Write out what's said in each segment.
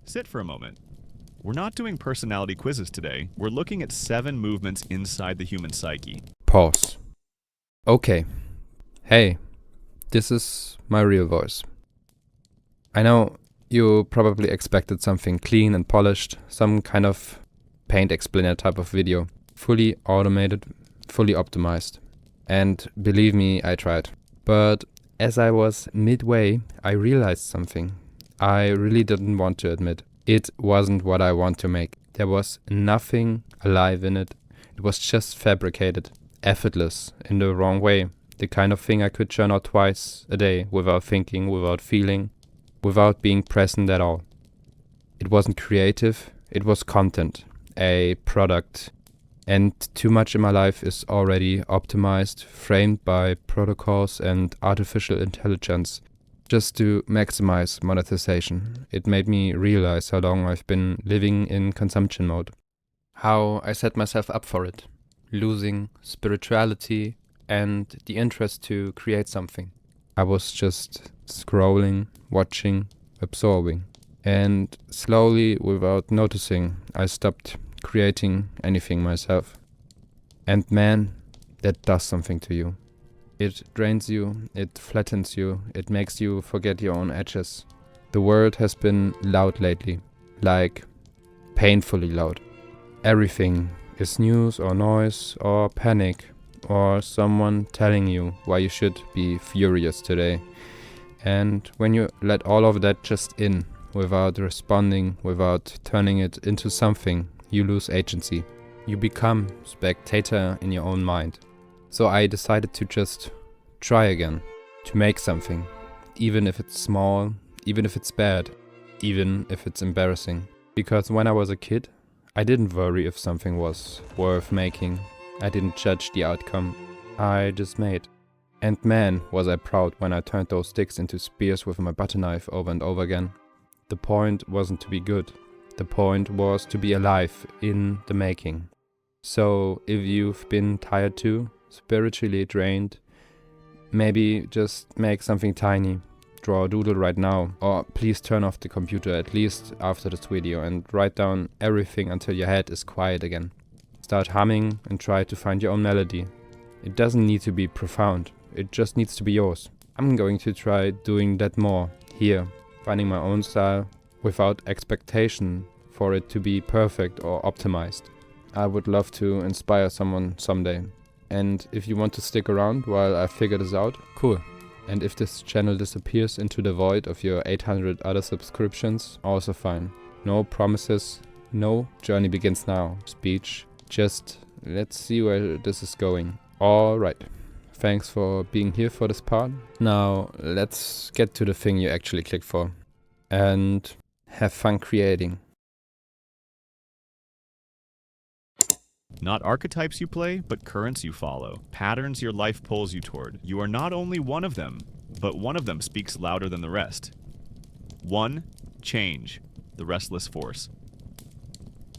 Sit for a moment. We're not doing personality quizzes today. We're looking at 7 movements inside the human psyche. Pause. Okay. Hey, this is my real voice. I know you probably expected something clean and polished, some kind of paint explainer type of video. Fully automated, fully optimized. And believe me, I tried. But as I was midway, I realized something I really didn't want to admit. It wasn't what I want to make. There was nothing alive in it. It was just fabricated, effortless, in the wrong way. The kind of thing I could churn out twice a day without thinking, without feeling, without being present at all. It wasn't creative, it was content, a product. And too much in my life is already optimized, framed by protocols and artificial intelligence just to maximize monetization. It made me realize how long I've been living in consumption mode. How I set myself up for it, losing spirituality and the interest to create something. I was just scrolling, watching, absorbing. And slowly, without noticing, I stopped creating anything myself. And man, that does something to you. It drains you, it flattens you, it makes you forget your own edges. The world has been loud lately, like painfully loud. Everything is news or noise or panic or someone telling you why you should be furious today. And when you let all of that just in, without responding, without turning it into something, you lose agency. You become spectator in your own mind. So I decided to just try again, to make something, even if it's small, even if it's bad, even if it's embarrassing. Because when I was a kid, I didn't worry if something was worth making. I didn't judge the outcome. I just made. And man, was I proud when I turned those sticks into spears with my butter knife over and over again. The point wasn't to be good. The point was to be alive in the making. So if you've been tired too, spiritually drained, maybe just make something tiny. Draw a doodle right now, or please turn off the computer at least after this video and write down everything until your head is quiet again. Start humming and try to find your own melody. It doesn't need to be profound, it just needs to be yours. I'm going to try doing that more here, finding my own style without expectation for it to be perfect or optimized. I would love to inspire someone someday. And if you want to stick around while I figure this out, cool. And if this channel disappears into the void of your 800 other subscriptions, also fine. No promises, no journey begins now speech. Just let's see where this is going. Alright, thanks for being here for this part. Now let's get to the thing you actually clicked for. And have fun creating. Not archetypes you play, but currents you follow. Patterns your life pulls you toward. You are not only one of them, but one of them speaks louder than the rest. 1. Change, the restless force.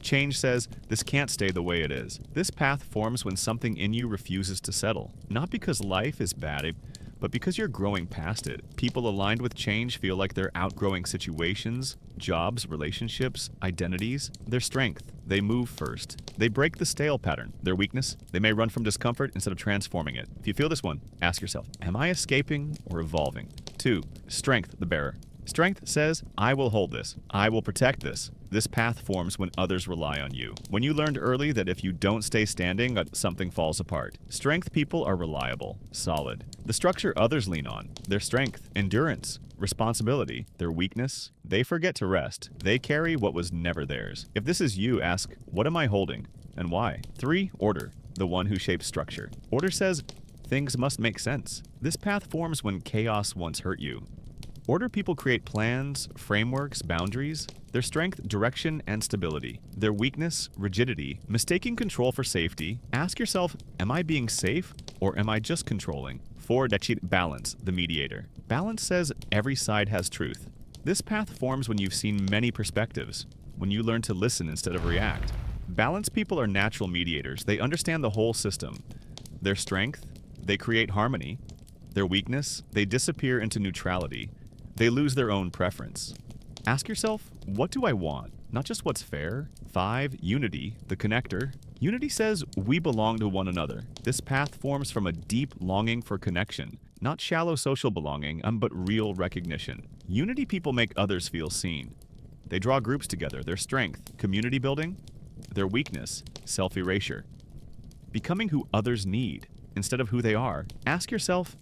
Change says, this can't stay the way it is. This path forms when something in you refuses to settle. Not because life is bad, but because you're growing past it. People aligned with change feel like they're outgrowing situations, jobs, relationships, identities, their strength. They move first. They break the stale pattern. Their weakness, they may run from discomfort instead of transforming it. If you feel this one, ask yourself, am I escaping or evolving? 2. Strength, the bearer. Strength says, I will hold this. I will protect this. This path forms when others rely on you. When you learned early that if you don't stay standing, something falls apart. Strength people are reliable, solid. The structure others lean on, their strength, endurance, responsibility, their weakness, they forget to rest. They carry what was never theirs. If this is you, ask, what am I holding and why? 3. Order, the one who shapes structure. Order says, things must make sense. This path forms when chaos once hurt you. Order people create plans, frameworks, boundaries. Their strength, direction, and stability. Their weakness, rigidity. Mistaking control for safety. Ask yourself, am I being safe or am I just controlling? 4. Balance, the mediator. Balance says every side has truth. This path forms when you've seen many perspectives, when you learn to listen instead of react. Balanced people are natural mediators. They understand the whole system. Their strength, they create harmony. Their weakness, they disappear into neutrality. They lose their own preference. Ask yourself, what do I want? Not just what's fair. 5. Unity, the connector. Unity says we belong to one another. This path forms from a deep longing for connection. Not shallow social belonging, but real recognition. Unity people make others feel seen. They draw groups together, their strength, community building, their weakness, self-erasure. Becoming who others need instead of who they are. Ask yourself,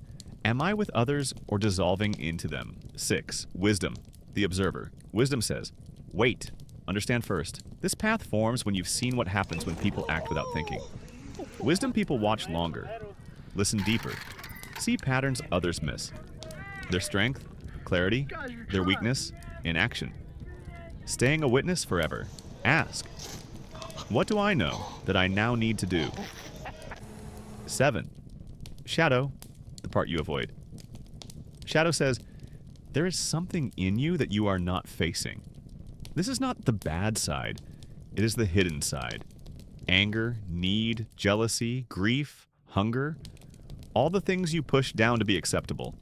am I with others or dissolving into them? 6. Wisdom, the observer. Wisdom says, wait, understand first. This path forms when you've seen what happens when people act without thinking. Wisdom people watch longer, listen deeper, see patterns others miss. Their strength, clarity, their weakness, inaction. Staying a witness forever. Ask, what do I know that I now need to do? 7. Shadow, the part you avoid. Shadow says, there is something in you that you are not facing. This is not the bad side. It is the hidden side. Anger, need, jealousy, grief, hunger. All the things you push down to be acceptable.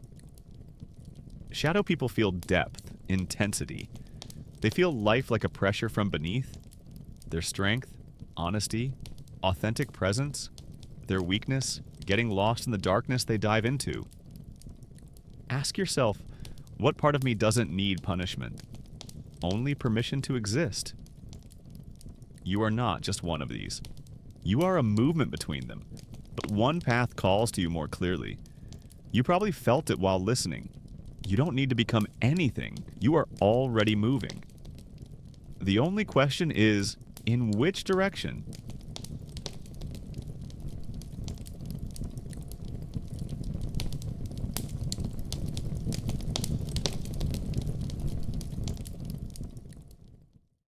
Shadow people feel depth, intensity. They feel life like a pressure from beneath. Their strength, honesty, authentic presence, their weakness, getting lost in the darkness they dive into. Ask yourself, what part of me doesn't need punishment? Only permission to exist. You are not just one of these. You are a movement between them, but one path calls to you more clearly. You probably felt it while listening. You don't need to become anything. You are already moving. The only question is, in which direction?